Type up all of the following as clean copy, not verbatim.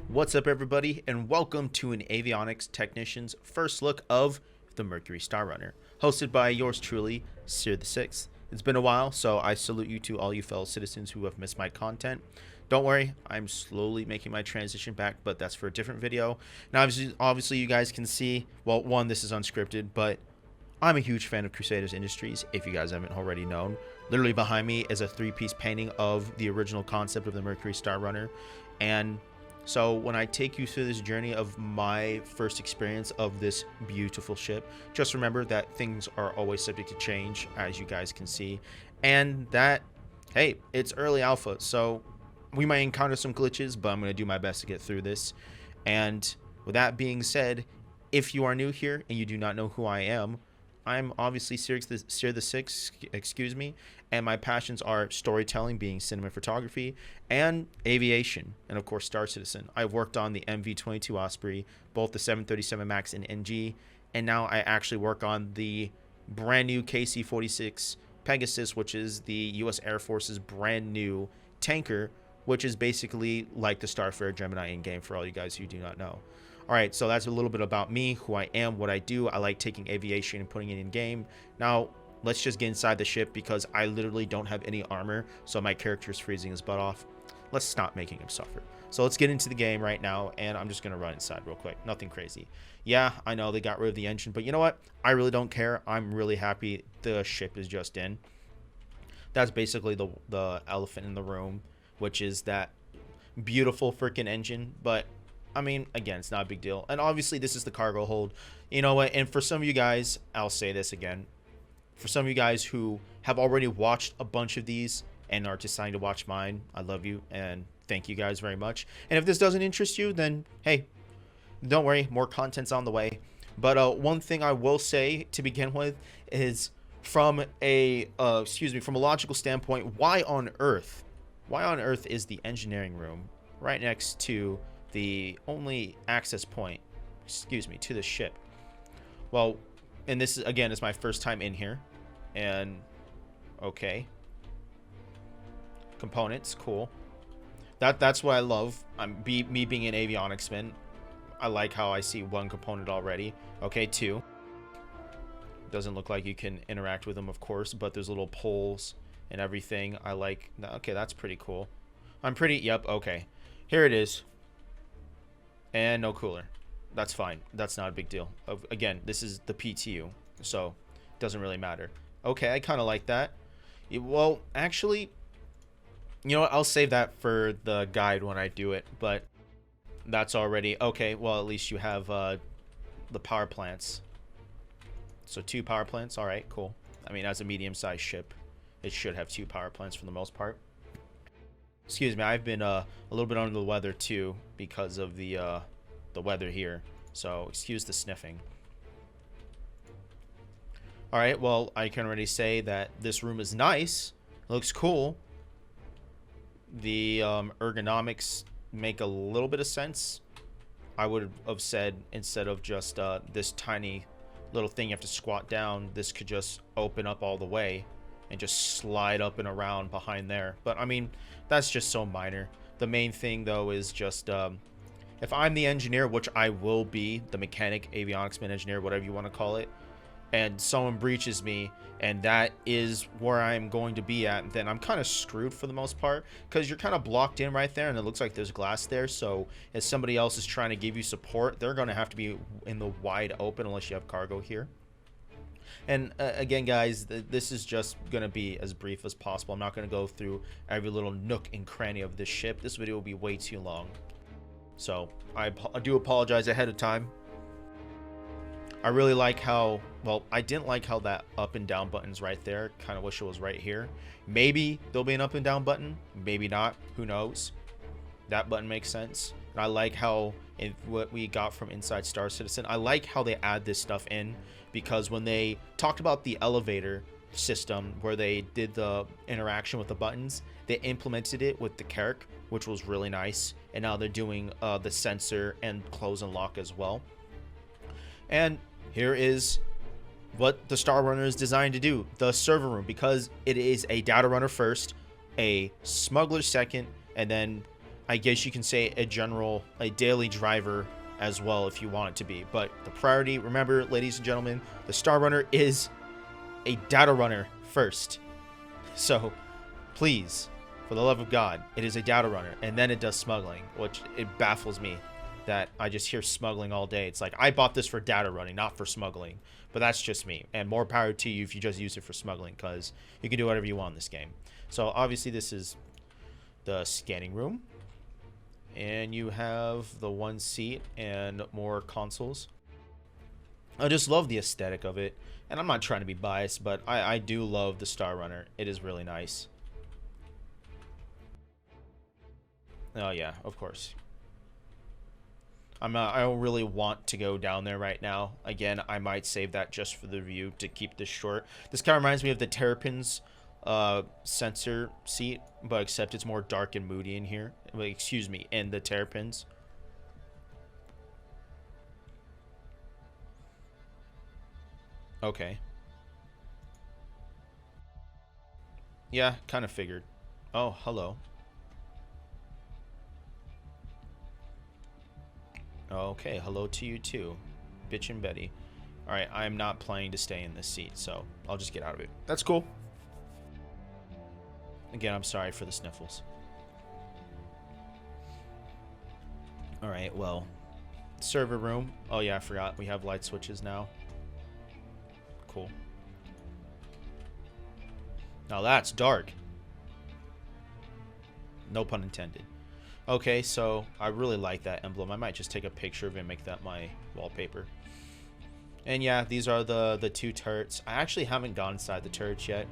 What's up, everybody, and welcome to an Avionics technician's first look of the Mercury Star Runner, hosted by yours truly, Sir the Sixth. It's been a while, so I salute you to all you fellow citizens who have missed my content. Don't worry, I'm slowly making my transition back, but that's for a different video. Now, obviously you guys can see, well, one, this is unscripted, but I'm a huge fan of Crusaders Industries, if you guys haven't already known. Literally behind me is a three-piece painting of the original concept of the Mercury Star Runner, and so when I take you through this journey of my first experience of this beautiful ship, just remember that things are always subject to change, as you guys can see, and that, hey, it's early alpha, so we might encounter some glitches, but I'm going to do my best to get through this. And with that being said, if you are new here and you do not know who I am, I'm obviously Sir the Sixth, excuse me, and my passions are storytelling, being cinema photography, and aviation, and of course Star Citizen. I've worked on the MV-22 Osprey, both the 737 MAX and NG, and now I actually work on the brand new KC-46 Pegasus, which is the U.S. Air Force's brand new tanker, which is basically like the Starfare Gemini in-game for all you guys who do not know. Alright, so that's a little bit about me, who I am, what I do. I like taking aviation and putting it in game. Now, let's just get inside the ship because I literally don't have any armor, so my character is freezing his butt off. Let's stop making him suffer. So let's get into the game right now, and I'm just going to run inside real quick. Nothing crazy. Yeah, I know they got rid of the engine, but you know what? I really don't care. I'm really happy the ship is just in. That's basically the elephant in the room, which is that beautiful freaking engine, but I mean, again, it's not a big deal. And obviously, this is the cargo hold. You know what? And for some of you guys, I'll say this again. For some of you guys who have already watched a bunch of these and are deciding to watch mine, I love you and thank you guys very much. And if this doesn't interest you, then hey, don't worry, more content's on the way. But one thing I will say to begin with is from a from a logical standpoint, why on earth is the engineering room right next to the only access point, to the ship? Well, and this is, again, is my first time in here, and okay, components, cool. That's what I love. Me being an avionics man, I like how I see one component already. Okay, two. Doesn't look like you can interact with them, of course, but there's little poles and everything. I like. Okay, that's pretty cool. Yep. Okay, here it is. And no cooler. That's fine. That's not a big deal. Again, this is the PTU, so it doesn't really matter. Okay, I kind of like that. Well, actually, you know what? I'll save that for the guide when I do it, but that's already... Okay, well, at least you have the power plants. So 2 power plants. All right, cool. I mean, as a medium-sized ship, it should have 2 power plants for the most part. Excuse me, I've been a little bit under the weather too because of the weather here. So excuse the sniffing. All right, well, I can already say that this room is nice. It looks cool. The ergonomics make a little bit of sense. I would have said instead of just this tiny little thing you have to squat down, this could just open up all the way and just slide up and around behind there. But I mean, that's just so minor. The main thing though is just if I'm the engineer, which I will be, the mechanic, avionics man, engineer, whatever you want to call it, and someone breaches me and that is where I'm going to be at, then I'm kind of screwed for the most part, because you're kind of blocked in right there and it looks like there's glass there. So if somebody else is trying to give you support, they're going to have to be in the wide open unless you have cargo here. And again, guys, this is just going to be as brief as possible. I'm not going to go through every little nook and cranny of this ship. This video will be way too long. So I do apologize ahead of time. I really like how, well, I didn't like how that up and down button's right there. Kind of wish it was right here. Maybe there'll be an up and down button. Maybe not. Who knows? That button makes sense. And I like how what we got from inside Star Citizen. I like how they add this stuff in, because when they talked about the elevator system where they did the interaction with the buttons, they implemented it with the Carrack, which was really nice. And now they're doing the sensor and close and lock as well. And here is what the Star Runner is designed to do. The server room, because it is a data runner first, a smuggler second, and then I guess you can say a daily driver as well if you want it to be. But the priority, remember, ladies and gentlemen, the Star Runner is a data runner first. So please, for the love of God, it is a data runner, and then it does smuggling, which it baffles me that I just hear smuggling all day. It's like, I bought this for data running, not for smuggling. But that's just me, and more power to you if you just use it for smuggling, because you can do whatever you want in this game. So obviously this is the scanning room, and you have the one seat and more consoles. I just love the aesthetic of it, and I'm not trying to be biased, but I do love the Star Runner. It is really nice. Oh yeah, of course. I don't really want to go down there right now. Again, I might save that just for the review to keep this short. This kind of reminds me of the Terrapins sensor seat, but except it's more dark and moody in here. Excuse me, in the Terrapins. Okay. Yeah, kind of figured. Oh, hello. Okay, hello to you too, Bitch and Betty. Alright, I'm not planning to stay in this seat, so I'll just get out of it. That's cool. Again, I'm sorry for the sniffles. Alright, well, server room. Oh yeah, I forgot. We have light switches now. Cool. Now that's dark. No pun intended. Okay, so I really like that emblem. I might just take a picture of it and make that my wallpaper. And yeah, these are the two turrets. I actually haven't gone inside the turrets yet.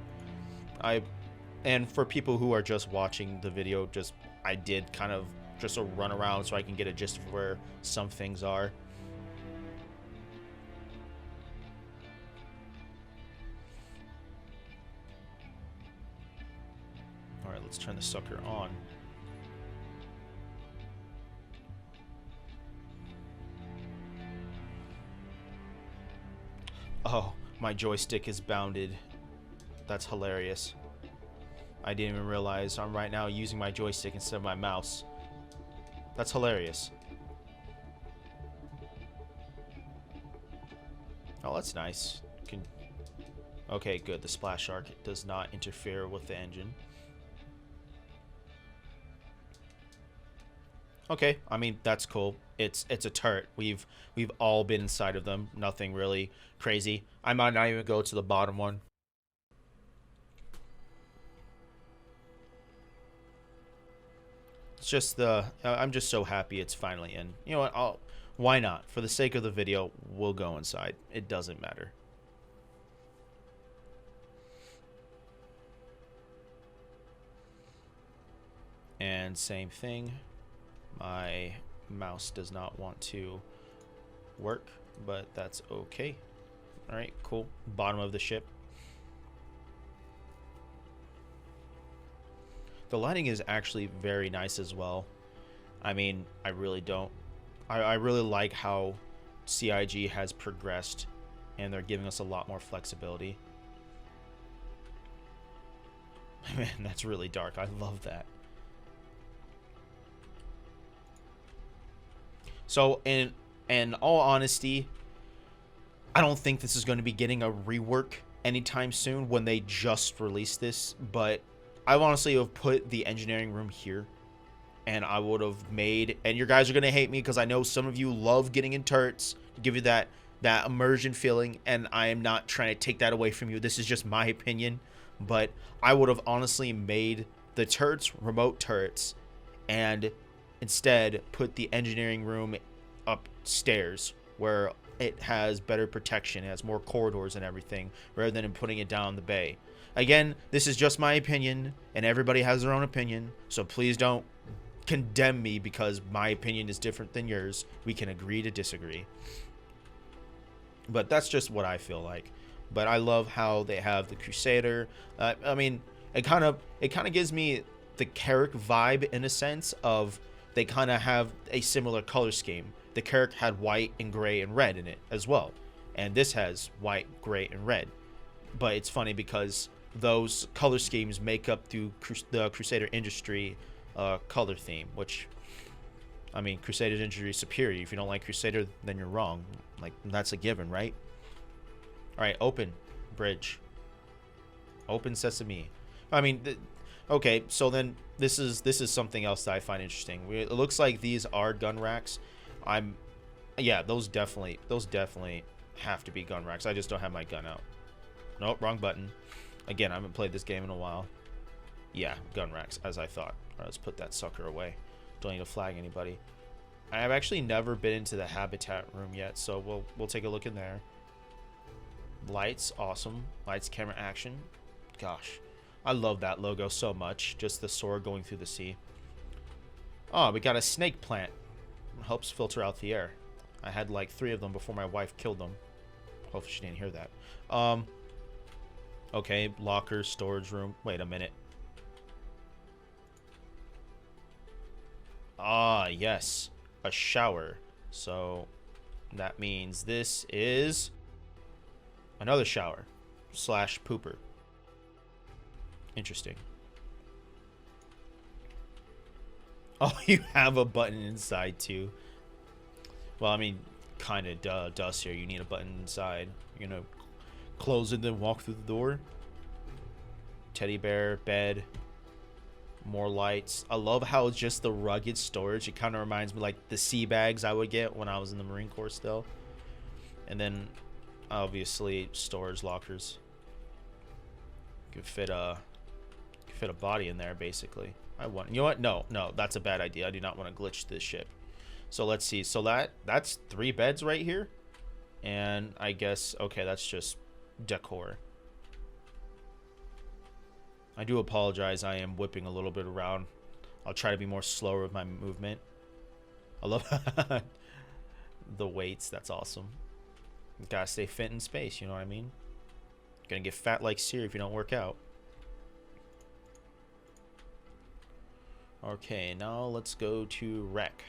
And for people who are just watching the video, I did kind of just a run around so I can get a gist of where some things are. Alright, let's turn the sucker on. Oh, my joystick is bounded. That's hilarious. I didn't even realize I'm right now using my joystick instead of my mouse. That's hilarious. Oh, that's nice. Okay, good. The splash arc does not interfere with the engine. Okay, I mean, that's cool. It's a turret. We've all been inside of them. Nothing really crazy. I might not even go to the bottom one. It's just I'm just so happy it's finally in. You know what? Why not? For the sake of the video, we'll go inside. It doesn't matter. And same thing. My mouse does not want to work, but that's okay. Alright, cool. Bottom of the ship. The lighting is actually very nice as well. I mean, I really like how CIG has progressed, and they're giving us a lot more flexibility. Man, that's really dark. I love that. So, in all honesty, I don't think this is going to be getting a rework anytime soon when they just released this, but I honestly have put the engineering room here, and I would have made, and your guys are going to hate me because I know some of you love getting in turrets to give you that immersion feeling, and I am not trying to take that away from you. This is just my opinion, but I would have honestly made the turrets remote turrets, and instead put the engineering room upstairs where it has better protection, it has more corridors and everything, rather than putting it down the bay. Again, this is just my opinion, and everybody has their own opinion, so please don't condemn me because my opinion is different than yours. We can agree to disagree. But that's just what I feel like. But I love how they have the Crusader. I mean, it kind of gives me the Carrack vibe in a sense of they kind of have a similar color scheme. The Carrack had white and gray and red in it as well, and this has white, gray, and red. But it's funny because those color schemes make up the Crusader industry color theme, which, I mean, Crusader's injury is superior. If you don't like Crusader, then you're wrong. Like, that's a given, right? All right, open bridge. Open sesame. I mean, okay, so then this is something else that I find interesting. It looks like these are gun racks. Yeah, those definitely have to be gun racks. I just don't have my gun out. Nope, wrong button. Again, I haven't played this game in a while. Yeah, gun racks, as I thought. All right, let's put that sucker away. Don't need to flag anybody. I have actually never been into the Habitat room yet, so we'll take a look in there. Lights, awesome. Lights, camera, action. Gosh, I love that logo so much. Just the sword going through the sea. Oh, we got a snake plant. Helps filter out the air. I had like 3 of them before my wife killed them. Hopefully she didn't hear that. Okay, locker, storage room. Wait a minute. Ah, yes. A shower. So that means this is another shower / pooper. Interesting. Oh, you have a button inside too. Well, I mean, kind of does here. You need a button inside. You're gonna close it, then walk through the door. Teddy bear, bed, more lights. I love how it's just the rugged storage. It kind of reminds me like the sea bags I would get when I was in the Marine Corps still. And then, obviously, storage lockers. Could fit a body in there basically. You know what? No, that's a bad idea. I do not want to glitch this ship. So let's see. So that's 3 beds right here, and I guess okay, that's just decor. I do apologize. I am whipping a little bit around. I'll try to be more slower with my movement. I love the weights. That's awesome. Gotta stay fit in space. You know what I mean? Gonna get fat like Siri if you don't work out. Okay, now let's go to Wreck-It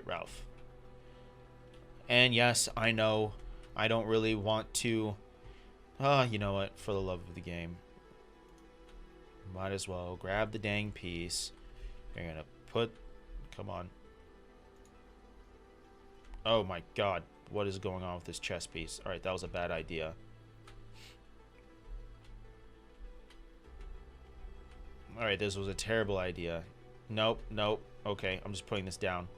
Ralph. And yes, I know I don't really want to. You know what? For the love of the game, might as well grab the dang piece. You're gonna put. Come on. Oh my god. What is going on with this chess piece? Alright, that was a bad idea. Alright, this was a terrible idea. Nope. Okay, I'm just putting this down.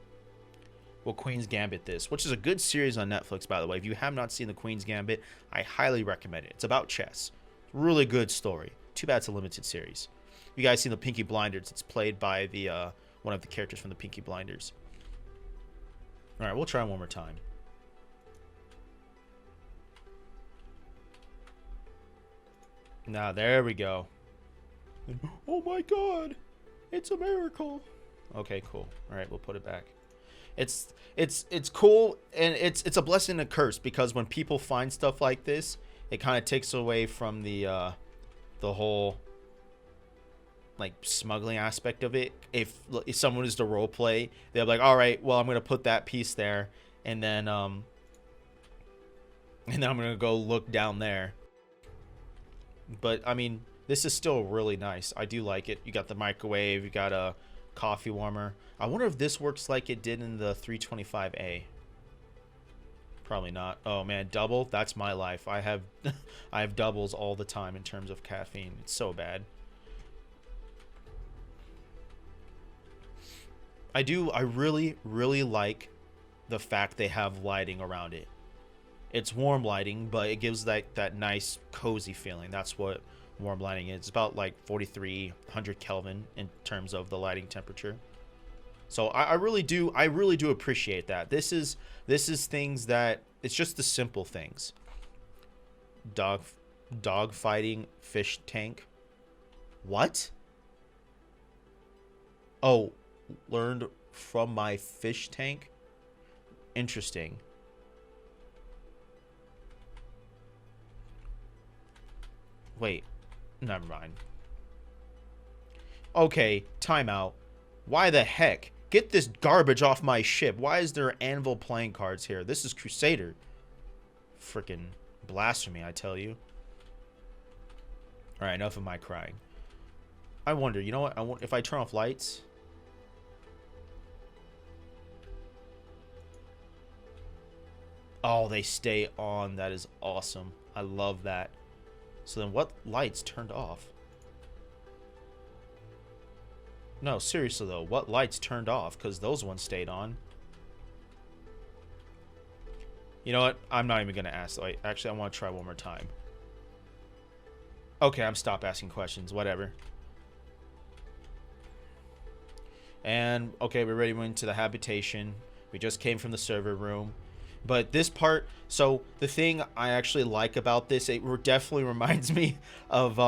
Well, Queen's Gambit this, which is a good series on Netflix, by the way. If you have not seen the Queen's Gambit, I highly recommend it. It's about chess. Really good story. Too bad it's a limited series. You guys seen the Pinky Blinders? It's played by the one of the characters from the Pinky Blinders. Alright, we'll try one more time. Now, there we go. Oh my god, it's a miracle. Okay, cool. All right, we'll put it back. It's cool, and it's a blessing and a curse, because when people find stuff like this, it kind of takes away from the whole like smuggling aspect of it. If someone is to role play, they're like, all right, well, I'm gonna put that piece there, and then I'm gonna go look down there. But I mean, this is still really nice. I do like it. You got the microwave. You got a coffee warmer. I wonder if this works like it did in the 325A. Probably not. Oh man, double. That's my life. I have doubles all the time in terms of caffeine. It's so bad. I really like the fact they have lighting around it. It's warm lighting, but it gives that nice cozy feeling. That's what warm lighting is. It's about like 4,300 Kelvin in terms of the lighting temperature. So I really do appreciate that. This is things that, it's just the simple things. Dog fighting fish tank. What? Oh, learned from my fish tank. Interesting. Wait, never mind. Okay, timeout. Why the heck? Get this garbage off my ship. Why is there anvil playing cards here? This is Crusader. Freaking blasphemy, I tell you. Alright, enough of my crying. I wonder, you know what? If I turn off lights. Oh, they stay on. That is awesome. I love that. So then what lights turned off? No, seriously though, what lights turned off? Because those ones stayed on. You know what? I'm not even going to ask. Actually, I want to try one more time. Okay, I'm stop asking questions. Whatever. And, okay, we're ready to move into the habitation. We just came from the server room. But this part, so the thing I actually like about this, it definitely reminds me of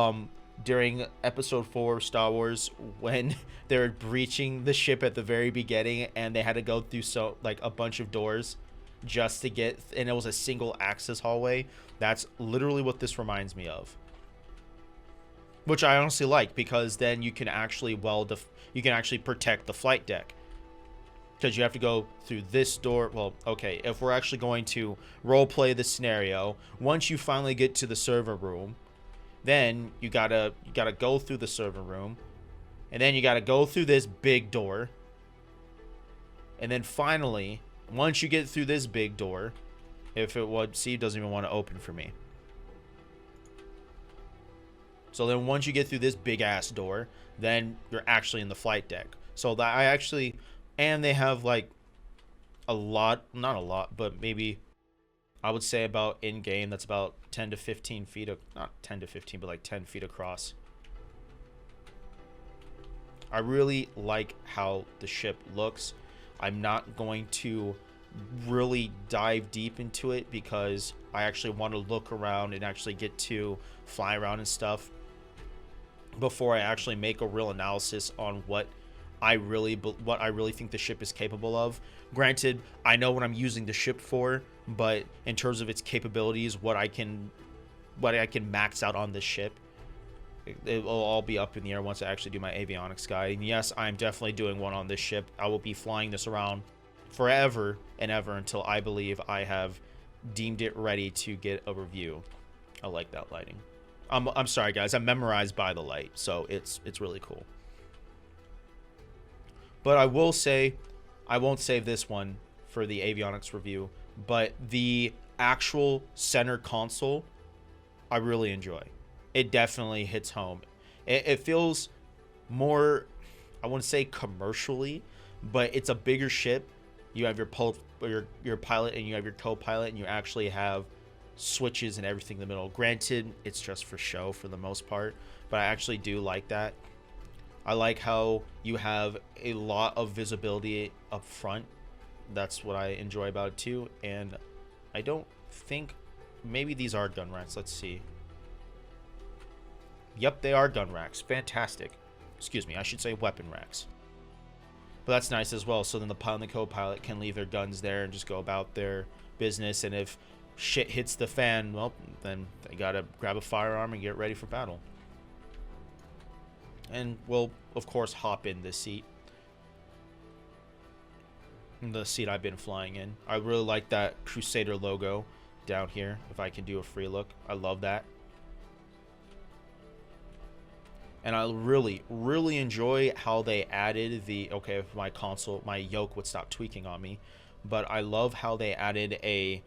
during episode 4 of Star Wars when they were breaching the ship at the very beginning and they had to go through a bunch of doors just to get, and it was a single access hallway. That's literally what this reminds me of. Which I honestly like, because then you can actually protect the flight deck. Because you have to go through this door. Well, okay, if we're actually going to role play the scenario, once you finally get to the server room, then you gotta go through the server room, and then you gotta go through this big door, and then finally, once you get through this big door, if it would see, it doesn't even want to open for me. So then once you get through this big ass door, then you're actually in the flight deck. So that I actually. And they have like a lot, not a lot, but maybe I would say about in game that's about 10 to 15 feet, not 10 to 15, but like 10 feet across. I really like how the ship looks. I'm not going to really dive deep into it because I actually want to look around and actually get to fly around and stuff before I actually make a real analysis on what I really think the ship is capable of. Granted, I know what I'm using the ship for, but in terms of its capabilities, what I can max out on this ship, it will all be up in the air once I actually do my avionics guide. And yes, I'm definitely doing one on this ship. I will be flying this around forever and ever until I believe I have deemed it ready to get a review. I like that lighting. I'm sorry guys, I'm memorized by the light, so it's really cool. But I will say, I won't save this one for the avionics review, but the actual center console, I really enjoy. It definitely hits home. It feels more, I wouldn't say commercially, but it's a bigger ship. You have your pilot and you have your co-pilot, and you actually have switches and everything in the middle. Granted, it's just for show for the most part, but I actually do like that. I like how you have a lot of visibility up front. That's what I enjoy about it too. And I don't think, maybe these are gun racks. Let's see. Yep, they are gun racks. Fantastic. Excuse me, I should say weapon racks. But that's nice as well. So then the pilot and the co-pilot can leave their guns there and just go about their business. And if shit hits the fan, well, then they gotta grab a firearm and get ready for battle. And we'll, of course, hop in this seat. The seat I've been flying in. I really like that Crusader logo down here. If I can do a free look, I love that. And I really, really enjoy how they added the, okay, if my console, my yoke would stop tweaking on me, but I love how they added a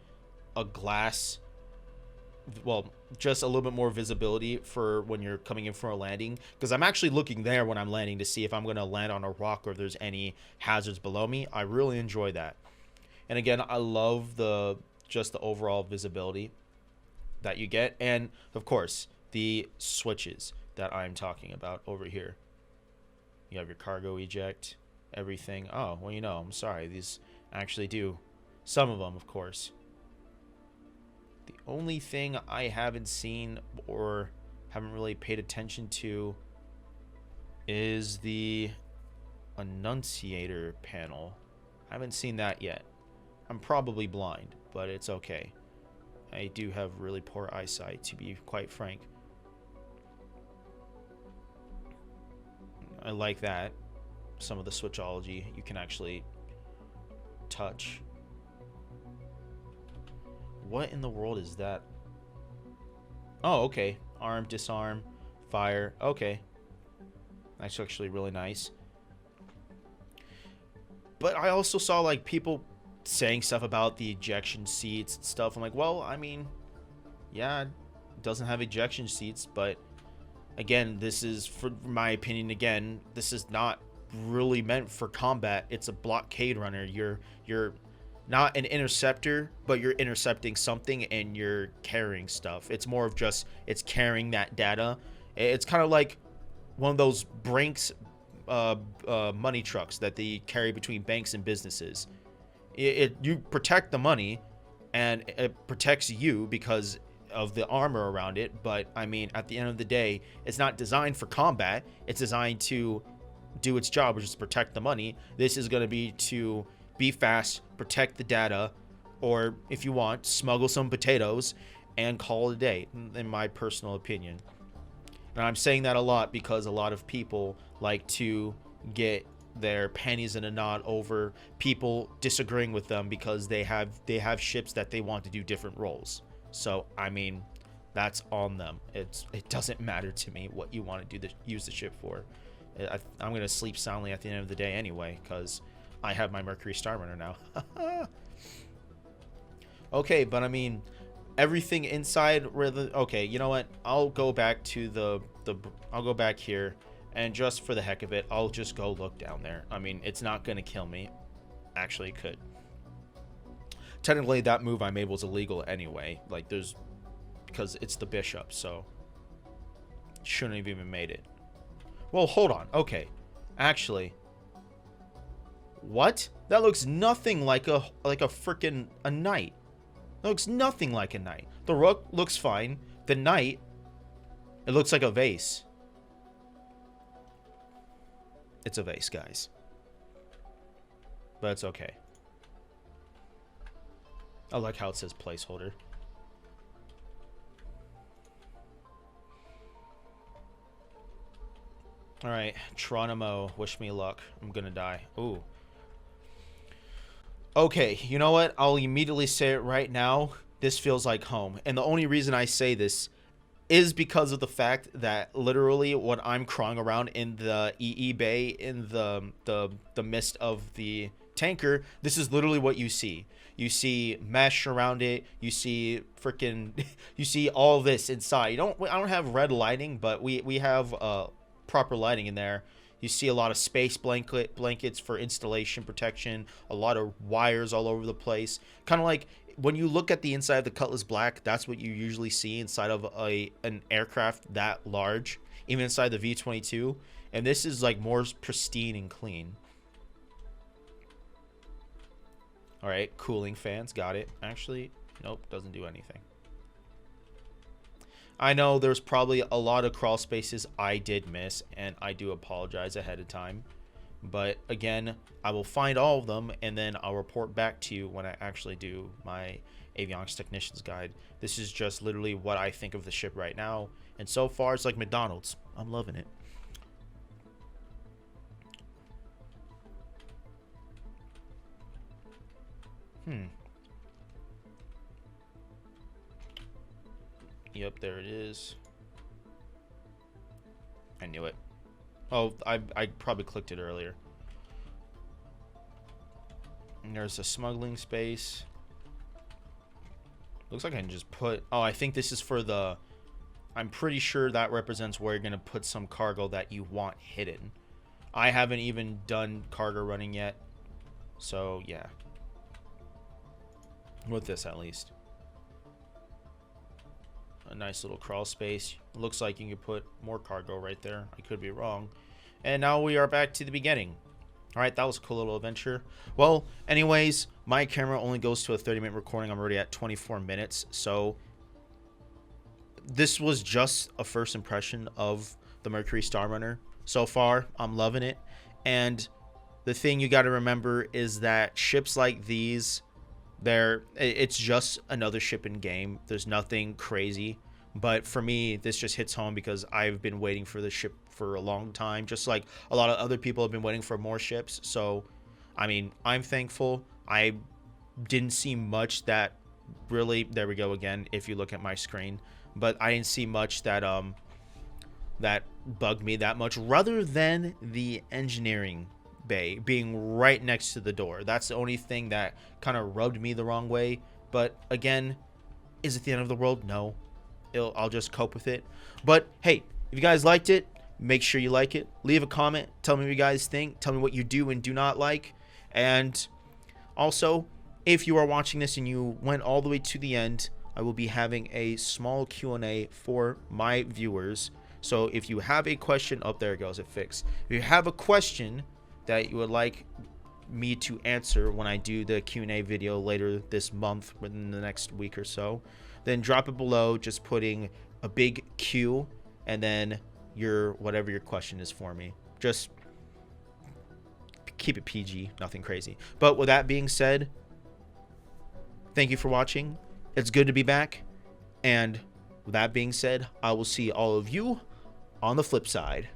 glass, well, just a little bit more visibility for when you're coming in for a landing, because I'm actually looking there when I'm landing to see if I'm going to land on a rock or if there's any hazards below me. I really enjoy that. And again, I love just the overall visibility that you get, and of course the switches that I'm talking about over here. You have your cargo eject, everything. Oh, well, you know, I'm sorry, these actually do, some of them, of course. The only thing I haven't seen or haven't really paid attention to is the annunciator panel. I haven't seen that yet. I'm probably blind, but it's okay. I do have really poor eyesight, to be quite frank. I like that. Some of the switchology you can actually touch. What in the world is that? Oh, okay. Arm, disarm, fire. Okay. That's actually really nice. But I also saw like people saying stuff about the ejection seats and stuff. I'm like, well, I mean, yeah, it doesn't have ejection seats, but again, this is, for my opinion, again, this is not really meant for combat. It's a blockade runner. You're not an interceptor, but you're intercepting something and you're carrying stuff. It's more of just, it's carrying that data. It's kind of like one of those Brinks money trucks that they carry between banks and businesses. You protect the money, and it protects you because of the armor around it. But I mean, at the end of the day, it's not designed for combat. It's designed to do its job, which is protect the money. This is going to be to be fast, protect the data, or if you want, smuggle some potatoes and call it a day, in my personal opinion. And I'm saying that a lot because a lot of people like to get their panties in a knot over people disagreeing with them because they have ships that they want to do different roles. So I mean, that's on them. It doesn't matter to me what you want to do use the ship for. I'm gonna sleep soundly at the end of the day anyway because I have my Mercury Star Runner now. Okay, but I mean, everything inside okay, you know what? I'll go back to I'll go back here, and just for the heck of it, I'll just go look down there. I mean, it's not gonna kill me. Actually, it could. Technically, that move I made was illegal anyway. Like, because it's the bishop, so shouldn't have even made it. Well, hold on. Okay, actually, what? That looks nothing like a freaking knight. That looks nothing like a knight. The rook looks fine. The knight, it looks like a vase. It's a vase, guys. But it's okay. I like how it says placeholder. Alright, Tronimo, wish me luck. I'm gonna die. Ooh. Okay, you know what? I'll immediately say it right now. This feels like home. And the only reason I say this is because of the fact that literally when I'm crawling around in the EE bay, in the midst of the tanker, this is literally what you see. You see mesh around it. You see freaking, you see all this inside. I don't have red lighting, but we have proper lighting in there. You see a lot of space blankets for installation protection, a lot of wires all over the place. Kind of like when you look at the inside of the Cutlass Black, that's what you usually see inside of an aircraft that large, even inside the V-22. And this is like more pristine and clean. All right, cooling fans, got it. Actually, nope, doesn't do anything. I know there's probably a lot of crawl spaces I did miss, and I do apologize ahead of time. But again, I will find all of them, and then I'll report back to you when I actually do my Avionics Technician's Guide. This is just literally what I think of the ship right now. And so far, it's like McDonald's. I'm loving it. Yep, there it is. I knew it. Oh, I probably clicked it earlier. And there's a smuggling space. Looks like I can just put... Oh, I think this is for the... I'm pretty sure that represents where you're going to put some cargo that you want hidden. I haven't even done cargo running yet. So, yeah. With this, at least. A nice little crawl space. Looks like you can put more cargo right there. I could be wrong. And now we are back to the beginning. Alright, that was a cool little adventure. Well, anyways, my camera only goes to a 30-minute recording. I'm already at 24 minutes. So, this was just a first impression of the Mercury Star Runner. So far, I'm loving it. And the thing you got to remember is that ships like these... it's just another ship in game. There's nothing crazy, but for me this just hits home because I've been waiting for this ship for a long time, just like a lot of other people have been waiting for more ships. So I mean, I'm thankful. I didn't see much that really, there we go again if you look at my screen, but I didn't see much that that bugged me that much, rather than the engineering bay being right next to the door. That's the only thing that kind of rubbed me the wrong way. But again, is it the end of the world? No. I'll just cope with it. But hey, if you guys liked it, make sure you like it. Leave a comment. Tell me what you guys think. Tell me what you do and do not like. And also, if you are watching this and you went all the way to the end, I will be having a small Q&A for my viewers. So if you have a question, up there it goes, it fixed. If you have a question that you would like me to answer when I do the Q&A video later this month, within the next week or so, then drop it below, just putting a big Q and then whatever your question is for me. Just keep it PG, nothing crazy. But with that being said, thank you for watching. It's good to be back. And with that being said, I will see all of you on the flip side.